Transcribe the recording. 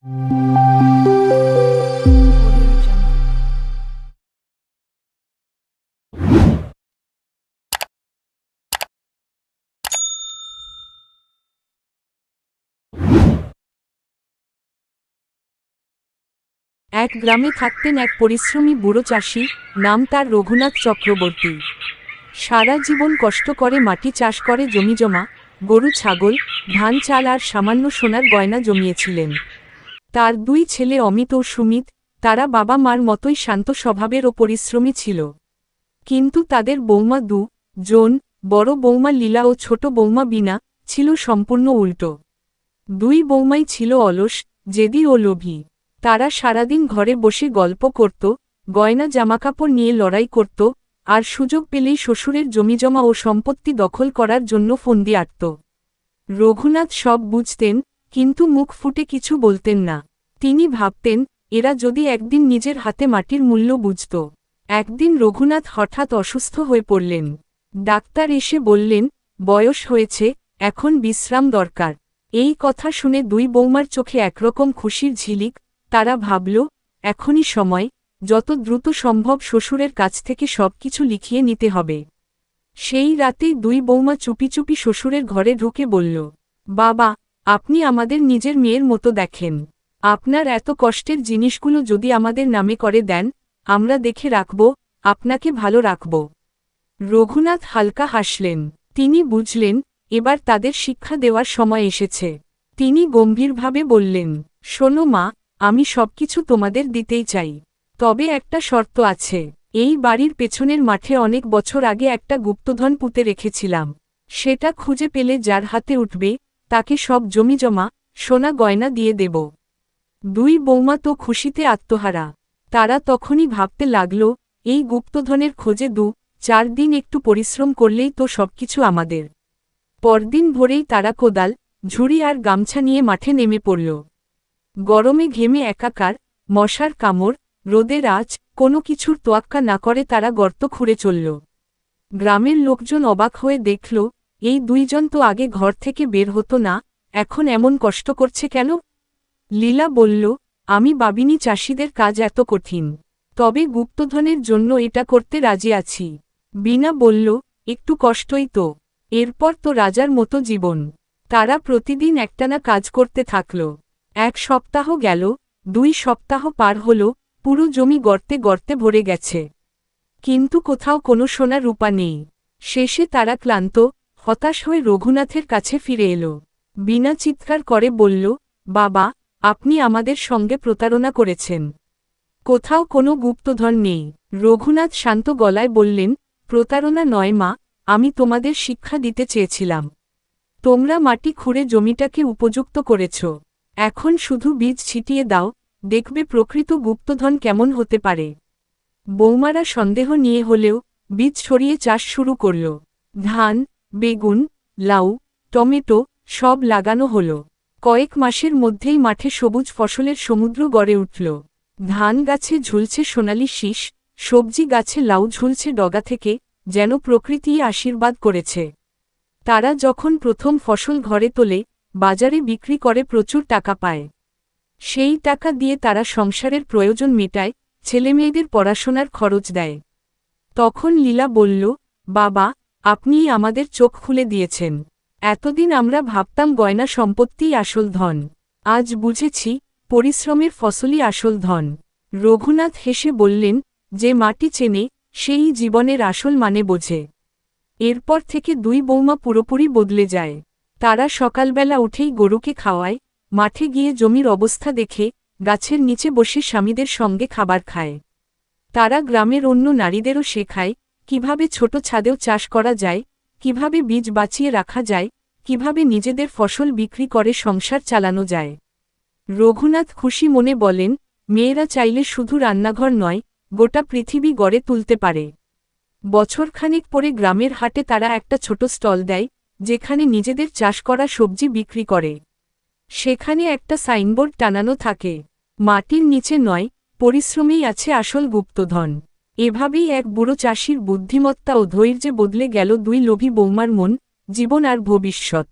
এক গ্রামে থাকতেন এক পরিশ্রমী বুড়ো চাষি, নাম তার রঘুনাথ চক্রবর্তী। সারা জীবন কষ্ট করে মাটি চাষ করে জমিজমা, গরু ছাগল, ধান চাল আর সামান্য সোনার গয়না জমিয়েছিলেন। তার দুই ছেলে অমিত ও সুমিত, তারা বাবা মার মতোই শান্ত স্বভাবের ও পরিশ্রমী ছিল। কিন্তু তাদের বৌমা জন, বড় বৌমা লীলা ও ছোট বৌমা বিনা, ছিল সম্পূর্ণ উল্টো। দুই বৌমাই ছিল অলস, জেদি ও লোভী। তারা সারাদিন ঘরে বসে গল্প করত, গয়না জামাকাপড় নিয়ে লড়াই করত, আর সুযোগ পেলেই শ্বশুরের জমিজমা ও সম্পত্তি দখল করার জন্য ফন্দি আঁটত। রঘুনাথ সব বুঝতেন, কিন্তু মুখ ফুটে কিছু বলতেন না। তিনি ভাবতেন, এরা যদি একদিন নিজের হাতে মাটির মূল্য বুঝত। একদিন রঘুনাথ হঠাৎ অসুস্থ হয়ে পড়লেন। ডাক্তার এসে বললেন, বয়স হয়েছে, এখন বিশ্রাম দরকার। এই কথা শুনে দুই বৌমার চোখে একরকম খুশির ঝিলিক। তারা ভাবল, এখনই সময়, যত দ্রুত সম্ভব শ্বশুরের কাছ থেকে সবকিছু লিখিয়ে নিতে হবে। সেই রাতেই দুই বৌমা চুপি চুপি শ্বশুরের ঘরে ঢুকে বলল, বাবা, আপনি আমাদের নিজের মেয়ের মতো দেখেন। আপনার এত কষ্টের জিনিসগুলো যদি আমাদের নামে করে দেন, আমরা দেখে রাখব, আপনাকে ভালো রাখব। রঘুনাথ হালকা হাসলেন। তিনি বুঝলেন, এবার তাদের শিক্ষা দেওয়ার সময় এসেছে। তিনি গম্ভীরভাবে বললেন, শোনো মা, আমি সবকিছু তোমাদের দিতেই চাই, তবে একটা শর্ত আছে। এই বাড়ির পেছনের মাঠে অনেক বছর আগে একটা গুপ্তধন পুঁতে রেখেছিলাম। সেটা খুঁজে পেলে যার হাতে উঠবে, তাকে সব জমিজমা, সোনা গয়না দিয়ে দেব। দুই বৌমা তো খুশিতে আত্মহারা। তারা তখনই ভাবতে লাগল, এই গুপ্তধনের খোঁজে 2-4 দিন একটু পরিশ্রম করলেই তো সবকিছু আমাদের। পরদিন ভোরেই তারা কোদাল, ঝুড়ি আর গামছা নিয়ে মাঠে নেমে পড়ল। গরমে ঘেমে একাকার, মশার কামড়, রোদের আঁচ, কোনো কিছুর তোয়াক্কা না করে তারা গর্ত খুঁড়ে চলল। গ্রামের লোকজন অবাক হয়ে দেখল, এই দুইজন তো আগে ঘর থেকে বের হতো না, এখন এমন কষ্ট করছে কেন? লীলা বলল, আমি ভাবিনি চাষিদের কাজ এত কঠিন, তবে গুপ্তধনের জন্য এটা করতে রাজি আছি। বিনা বলল, একটু কষ্টই তো, এরপর তো রাজার মতো জীবন। তারা প্রতিদিন একটানা কাজ করতে থাকল। 1 সপ্তাহ গেল, 2 সপ্তাহ পার হল, পুরো জমি গর্তে গর্তে ভরে গেছে। কিন্তু কোথাও কোনো সোনা রূপা নেই। শেষে তারা ক্লান্ত, হতাশ হয়ে রঘুনাথের কাছে ফিরে এলো। বিনা চিৎকার করে বলল, বাবা, আপনি আমাদের সঙ্গে প্রতারণা করেছেন। কোথাও কোনো গুপ্তধন নেই। রঘুনাথ শান্ত গলায় বললেন, প্রতারণা নয় মা, আমি তোমাদের শিক্ষা দিতে চেয়েছিলাম। তোমরা মাটি খুঁড়ে জমিটাকে উপযুক্ত করেছ। এখন শুধু বীজ ছিটিয়ে দাও, দেখবে প্রকৃত গুপ্তধন কেমন হতে পারে। বৌমারা সন্দেহ নিয়ে হলেও বীজ ছড়িয়ে চাষ শুরু করল। ধান, বেগুন, লাউ, টমেটো সব লাগানো হলো। কয়েক মাসের মধ্যেই মাঠে সবুজ ফসলের সমুদ্র গড়ে উঠল। ধান গাছে ঝুলছে সোনালি শীষ, সবজি গাছে লাউ ঝুলছে ডগা থেকে, যেন প্রকৃতি আশীর্বাদ করেছে। তারা যখন প্রথম ফসল ঘরে তোলে, বাজারে বিক্রি করে প্রচুর টাকা পায়। সেই টাকা দিয়ে তারা সংসারের প্রয়োজন মেটায়, ছেলেমেয়েদের পড়াশোনার খরচ দেয়। তখন লীলা বলল, বাবা, আপনিই আমাদের চোখ খুলে দিয়েছেন। এতদিন আমরা ভাবতাম গয়না সম্পত্তিই আসল ধন। আজ বুঝেছি, পরিশ্রমের ফসলই আসল ধন। রঘুনাথ হেসে বললেন, যে মাটি চেনে, সেই জীবনের আসল মানে বোঝে। এরপর থেকে দুই বৌমা পুরোপুরি বদলে যায়। তারা সকালবেলা উঠেই গরুকে খাওয়ায়, মাঠে গিয়ে জমির অবস্থা দেখে, গাছের নিচে বসে স্বামীদের সঙ্গে খাবার খায়। তারা গ্রামের অন্য নারীদেরও শেখায়, কিভাবে ছোট ছাদেও চাষ করা যায়, কিভাবে বীজ বাঁচিয়ে রাখা যায়, কিভাবে নিজেদের ফসল বিক্রি করে সংসার চালানো যায়। রঘুনাথ খুশি মনে বলেন, মেয়েরা চাইলে শুধু রান্নাঘর নয়, গোটা পৃথিবী গড়ে তুলতে পারে। বছরখানেক পরে গ্রামের হাটে তারা একটা ছোট স্টল দেয়, যেখানে নিজেদের চাষ করা সবজি বিক্রি করে। সেখানে একটা সাইনবোর্ড টানানো থাকে, মাটির নিচে নয়, পরিশ্রমেই আছে আসল গুপ্তধন। এভাবেই এক বুড়ো চাষির বুদ্ধিমত্তা ও ধৈর্যে বদলে গেল দুই লোভী বৌমার মন, জীবন আর ভবিষ্যৎ।